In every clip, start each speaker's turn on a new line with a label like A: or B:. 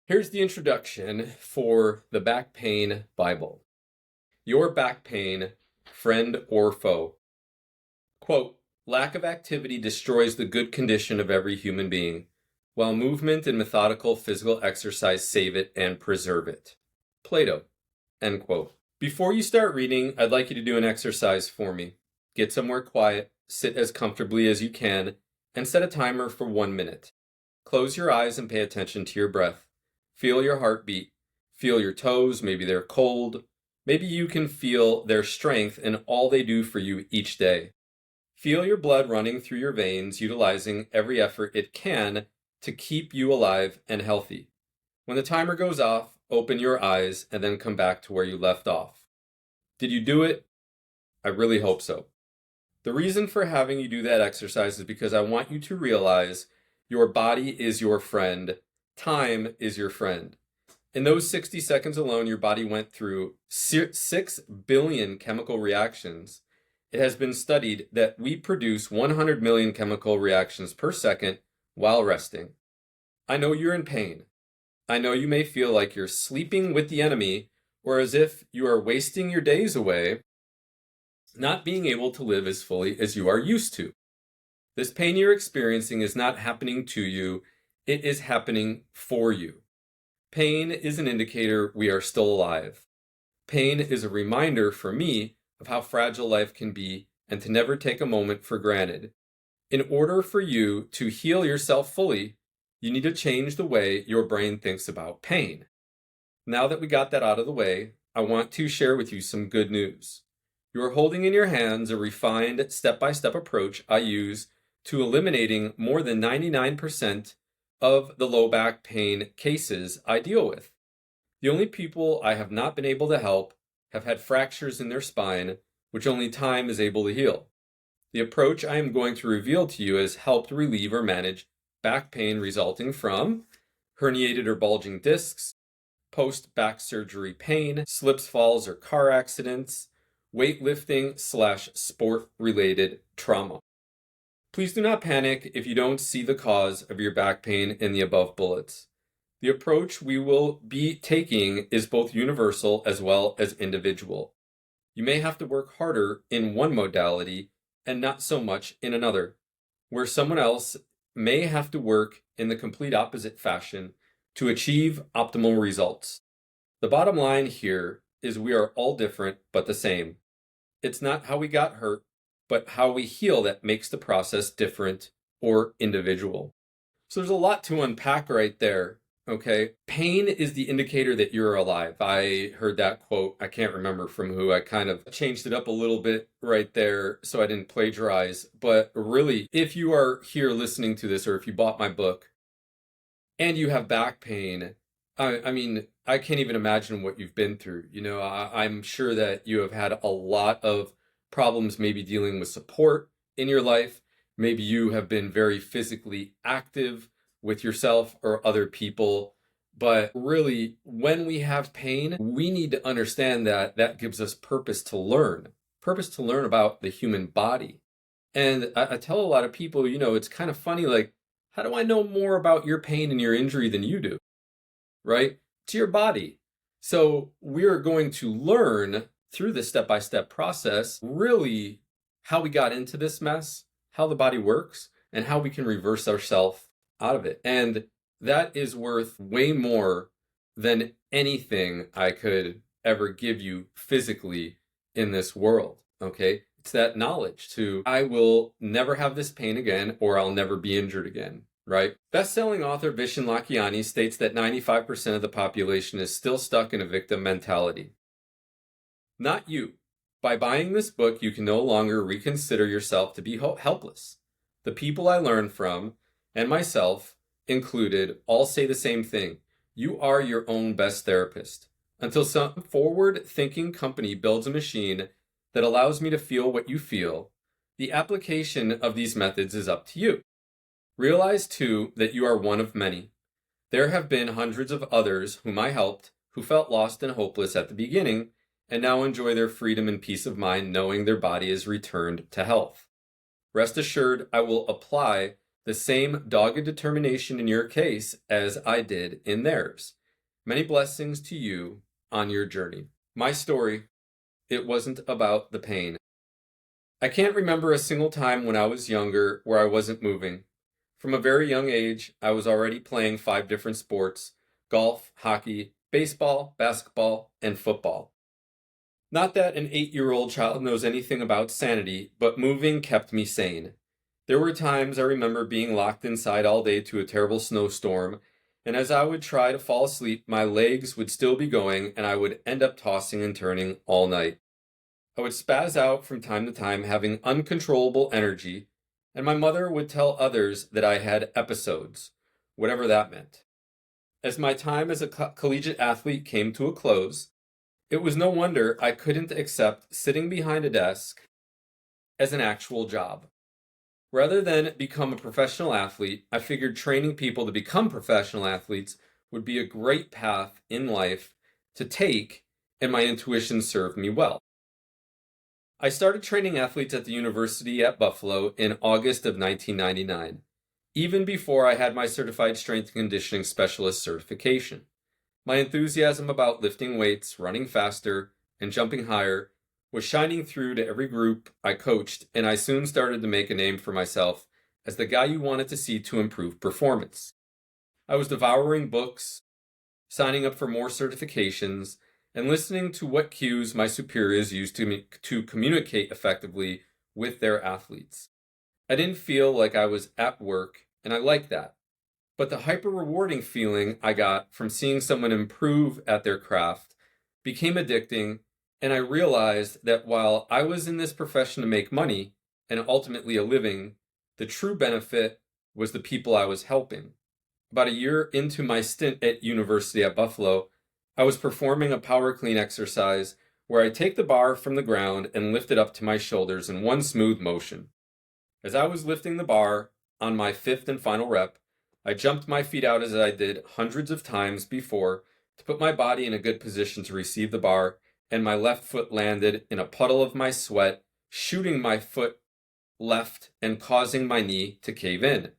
A: Here's the introduction for the Back Pain Bible. Your back pain, friend or foe. Quote, lack of activity destroys the good condition of every human being, while movement and methodical physical exercise save it and preserve it. Plato. End quote. Before you start reading, I'd like you to do an exercise for me. Get somewhere quiet, sit as comfortably as you can, and set a timer for 1 minute. Close your eyes and pay attention to your breath. Feel your heartbeat. Feel your toes, maybe they're cold. Maybe you can feel their strength and all they do for you each day. Feel your blood running through your veins, utilizing every effort it can to keep you alive and healthy. When the timer goes off, open your eyes and then come back to where you left off. Did you do it? I really hope so. The reason for having you do that exercise is because I want you to realize your body is your friend. Time is your friend. In those 60 seconds alone, your body went through 6 billion chemical reactions. It has been studied that we produce 100 million chemical reactions per second while resting. I know you're in pain. I know you may feel like you're sleeping with the enemy, or as if you are wasting your days away, not being able to live as fully as you are used to. This pain you're experiencing is not happening to you, it is happening for you. Pain is an indicator we are still alive. Pain is a reminder for me of how fragile life can be and to never take a moment for granted. In order for you to heal yourself fully, you need to change the way your brain thinks about pain. Now that we got that out of the way, I want to share with you some good news. You are holding in your hands a refined step-by-step approach I use to eliminating more than 99% of the low back pain cases I deal with. The only people I have not been able to help have had fractures in their spine, which only time is able to heal. The approach I am going to reveal to you has helped relieve or manage back pain resulting from herniated or bulging discs, post-back surgery pain, slips, falls, or car accidents, weightlifting/sport-related trauma. Please do not panic if you don't see the cause of your back pain in the above bullets. The approach we will be taking is both universal as well as individual. You may have to work harder in one modality and not so much in another, where someone else may have to work in the complete opposite fashion to achieve optimal results. The bottom line here is we are all different but the same. It's not how we got hurt, but how we heal that makes the process different or individual. So there's a lot to unpack right there, okay? Pain is the indicator that you're alive. I heard that quote, I can't remember from who. I kind of changed it up a little bit right there so I didn't plagiarize. But really, if you are here listening to this or if you bought my book and you have back pain, I mean, I can't even imagine what you've been through. I'm sure that you have had a lot of problems maybe dealing with support in your life. Maybe you have been very physically active with yourself or other people. But really, when we have pain, we need to understand that that gives us purpose to learn about the human body. And I tell a lot of people, it's kind of funny, like, how do I know more about your pain and your injury than you do? Right? To your body. So we're going to learn through this step-by-step process really how we got into this mess, how the body works, and how we can reverse ourselves out of it. And that is worth way more than anything I could ever give you physically in this world, okay? It's that knowledge to, I will never have this pain again, or I'll never be injured again. Right? Best-selling author Vishen Lakhiani states that 95% of the population is still stuck in a victim mentality. Not you. By buying this book, you can no longer reconsider yourself to be helpless. The people I learned from, and myself included, all say the same thing. You are your own best therapist. Until some forward-thinking company builds a machine that allows me to feel what you feel, the application of these methods is up to you. Realize, too, that you are one of many. There have been hundreds of others whom I helped who felt lost and hopeless at the beginning and now enjoy their freedom and peace of mind knowing their body is returned to health. Rest assured, I will apply the same dogged determination in your case as I did in theirs. Many blessings to you on your journey. My story, it wasn't about the pain. I can't remember a single time when I was younger where I wasn't moving. From a very young age, I was already playing 5 different sports: golf, hockey, baseball, basketball, and football. Not that an 8-year-old child knows anything about sanity, but moving kept me sane. There were times I remember being locked inside all day to a terrible snowstorm, and as I would try to fall asleep, my legs would still be going and I would end up tossing and turning all night. I would spaz out from time to time, having uncontrollable energy, and my mother would tell others that I had episodes, whatever that meant. As my time as a collegiate athlete came to a close, it was no wonder I couldn't accept sitting behind a desk as an actual job. Rather than become a professional athlete, I figured training people to become professional athletes would be a great path in life to take, and my intuition served me well. I started training athletes at the University at Buffalo in August of 1999, even before I had my Certified Strength and Conditioning Specialist certification. My enthusiasm about lifting weights, running faster, and jumping higher was shining through to every group I coached, and I soon started to make a name for myself as the guy you wanted to see to improve performance. I was devouring books, signing up for more certifications, and listening to what cues my superiors used to communicate effectively with their athletes. I didn't feel like I was at work, and I liked that. But the hyper-rewarding feeling I got from seeing someone improve at their craft became addicting, and I realized that while I was in this profession to make money, and ultimately a living, the true benefit was the people I was helping. About a year into my stint at University at Buffalo, I was performing a power clean exercise where I take the bar from the ground and lift it up to my shoulders in one smooth motion. As I was lifting the bar on my 5th and final rep, I jumped my feet out as I did hundreds of times before to put my body in a good position to receive the bar, and my left foot landed in a puddle of my sweat, shooting my foot left and causing my knee to cave in.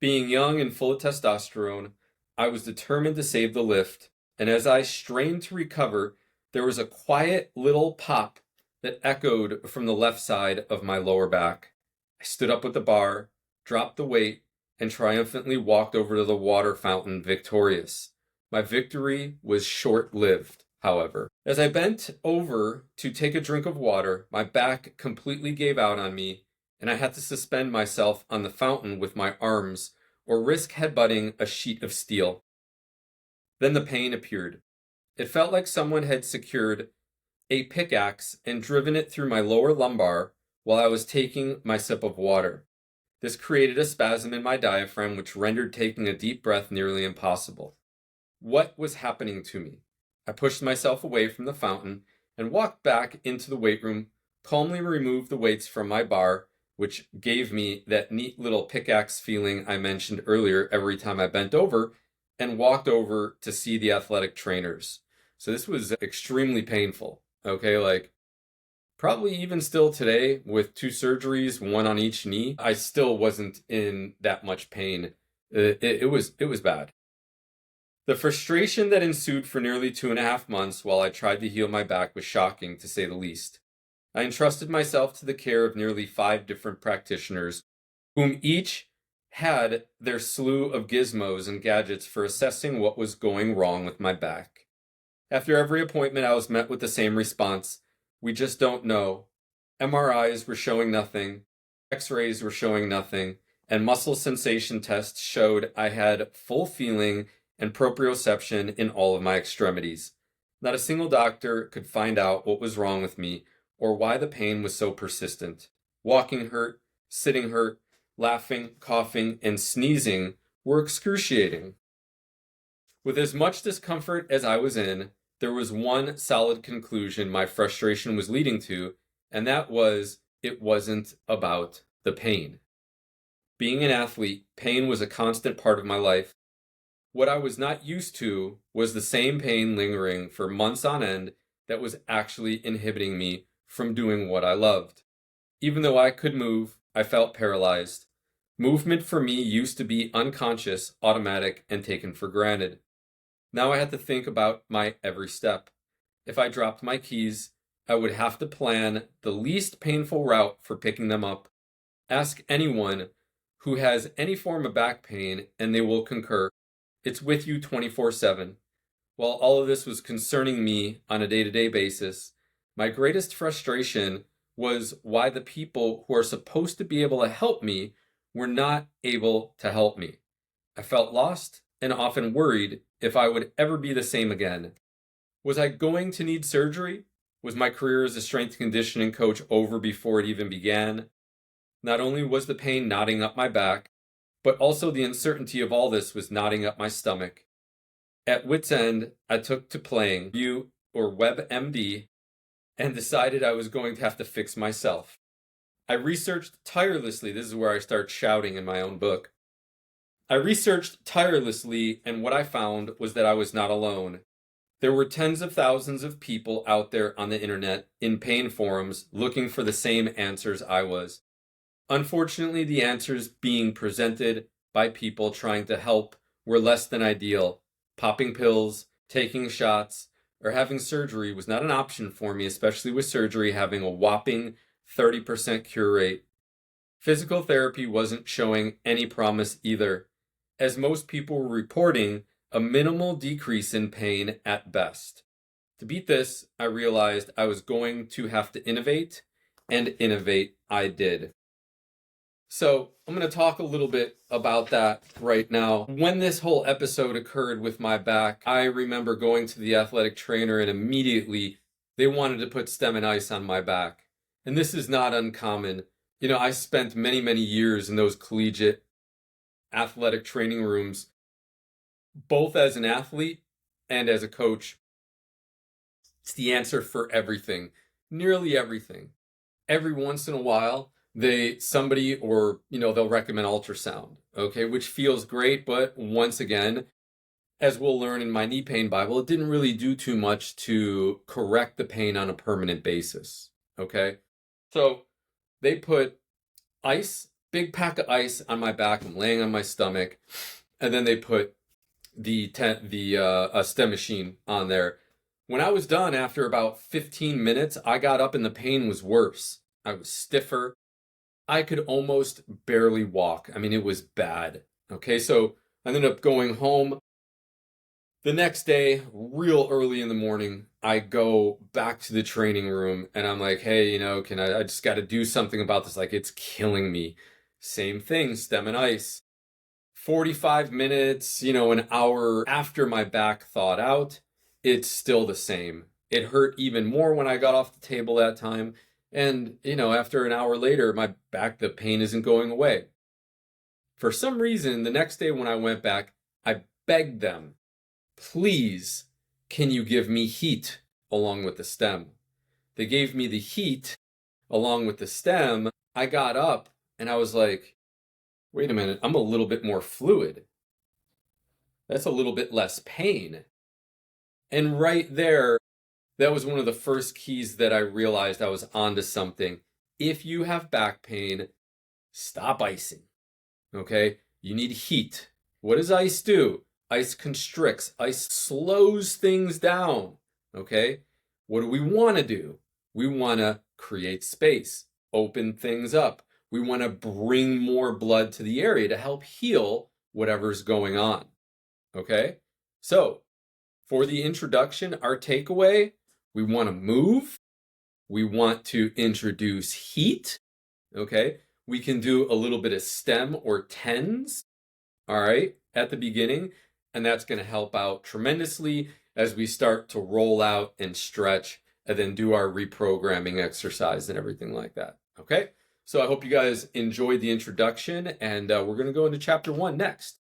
A: Being young and full of testosterone, I was determined to save the lift, and as I strained to recover, there was a quiet little pop that echoed from the left side of my lower back. I stood up with the bar, dropped the weight, and triumphantly walked over to the water fountain victorious. My victory was short-lived, however. As I bent over to take a drink of water, my back completely gave out on me, and I had to suspend myself on the fountain with my arms, or risk headbutting a sheet of steel. Then the pain appeared. It felt like someone had secured a pickaxe and driven it through my lower lumbar while I was taking my sip of water. This created a spasm in my diaphragm, which rendered taking a deep breath nearly impossible. What was happening to me? I pushed myself away from the fountain and walked back into the weight room, calmly removed the weights from my bar, which gave me that neat little pickaxe feeling I mentioned earlier every time I bent over, and walked over to see the athletic trainers. So this was extremely painful, okay? Like, probably even still today, with 2 surgeries, 1 on each knee, I still wasn't in that much pain. It was bad. The frustration that ensued for nearly 2.5 months while I tried to heal my back was shocking, to say the least. I entrusted myself to the care of nearly 5 different practitioners, whom each had their slew of gizmos and gadgets for assessing what was going wrong with my back. After every appointment, I was met with the same response: we just don't know. MRIs were showing nothing, X-rays were showing nothing, and muscle sensation tests showed I had full feeling and proprioception in all of my extremities. Not a single doctor could find out what was wrong with me or why the pain was so persistent. Walking hurt, sitting hurt, laughing, coughing, and sneezing were excruciating. With as much discomfort as I was in, there was one solid conclusion my frustration was leading to, and that was it wasn't about the pain. Being an athlete, pain was a constant part of my life. What I was not used to was the same pain lingering for months on end that was actually inhibiting me from doing what I loved. Even though I could move, I felt paralyzed. Movement for me used to be unconscious, automatic, and taken for granted. Now I had to think about my every step. If I dropped my keys, I would have to plan the least painful route for picking them up. Ask anyone who has any form of back pain, and they will concur. It's with you 24/7. While all of this was concerning me on a day-to-day basis, my greatest frustration was why the people who are supposed to be able to help me were not able to help me. I felt lost and often worried if I would ever be the same again. Was I going to need surgery? Was my career as a strength conditioning coach over before it even began? Not only was the pain knotting up my back, but also the uncertainty of all this was knotting up my stomach. At wit's end, I took to playing View or WebMD and decided I was going to have to fix myself. I researched tirelessly. This is where I start shouting in my own book. I researched tirelessly, and what I found was that I was not alone. There were tens of thousands of people out there on the internet in pain forums looking for the same answers I was. Unfortunately, the answers being presented by people trying to help were less than ideal. Popping pills, taking shots, or having surgery was not an option for me, especially with surgery having a whopping 30% cure rate. Physical therapy wasn't showing any promise either, as most people were reporting a minimal decrease in pain at best. To beat this, I realized I was going to have to innovate, and innovate I did. So I'm going to talk a little bit about that right now. When this whole episode occurred with my back, I remember going to the athletic trainer and immediately they wanted to put stem and ice on my back. And this is not uncommon. I spent many, many years in those collegiate athletic training rooms, both as an athlete and as a coach. It's the answer for everything, nearly everything. Every once in a while, somebody or they'll recommend ultrasound, okay, which feels great, but once again, as we'll learn in my knee pain Bible, it didn't really do too much to correct the pain on a permanent basis, okay? So they put ice, big pack of ice on my back. I'm laying on my stomach, and then they put the stem machine on there. When I was done, after about 15 minutes, I got up and the pain was worse. I was stiffer. I could almost barely walk. I mean, it was bad. Okay, so I ended up going home. The next day, real early in the morning, I go back to the training room and I'm like, hey, I just got to do something about this. Like, it's killing me. Same thing, stem and ice. 45 minutes, an hour after my back thawed out, it's still the same. It hurt even more when I got off the table that time. And, after an hour later, my back, the pain isn't going away. For some reason, the next day when I went back, I begged them, please, can you give me heat along with the stem? They gave me the heat along with the stem. I got up and I was like, wait a minute, I'm a little bit more fluid. That's a little bit less pain. And right there, that was one of the first keys that I realized I was onto something. If you have back pain, stop icing, okay? You need heat. What does ice do? Ice constricts. Ice slows things down, okay? What do we want to do? We want to create space, open things up. We want to bring more blood to the area to help heal whatever's going on, okay? So, for the introduction, our takeaway, we want to move. We want to introduce heat, okay? We can do a little bit of stem or tens, all right, at the beginning, and that's going to help out tremendously as we start to roll out and stretch and then do our reprogramming exercise and everything like that, okay? So I hope you guys enjoyed the introduction, and we're going to go into chapter 1 next.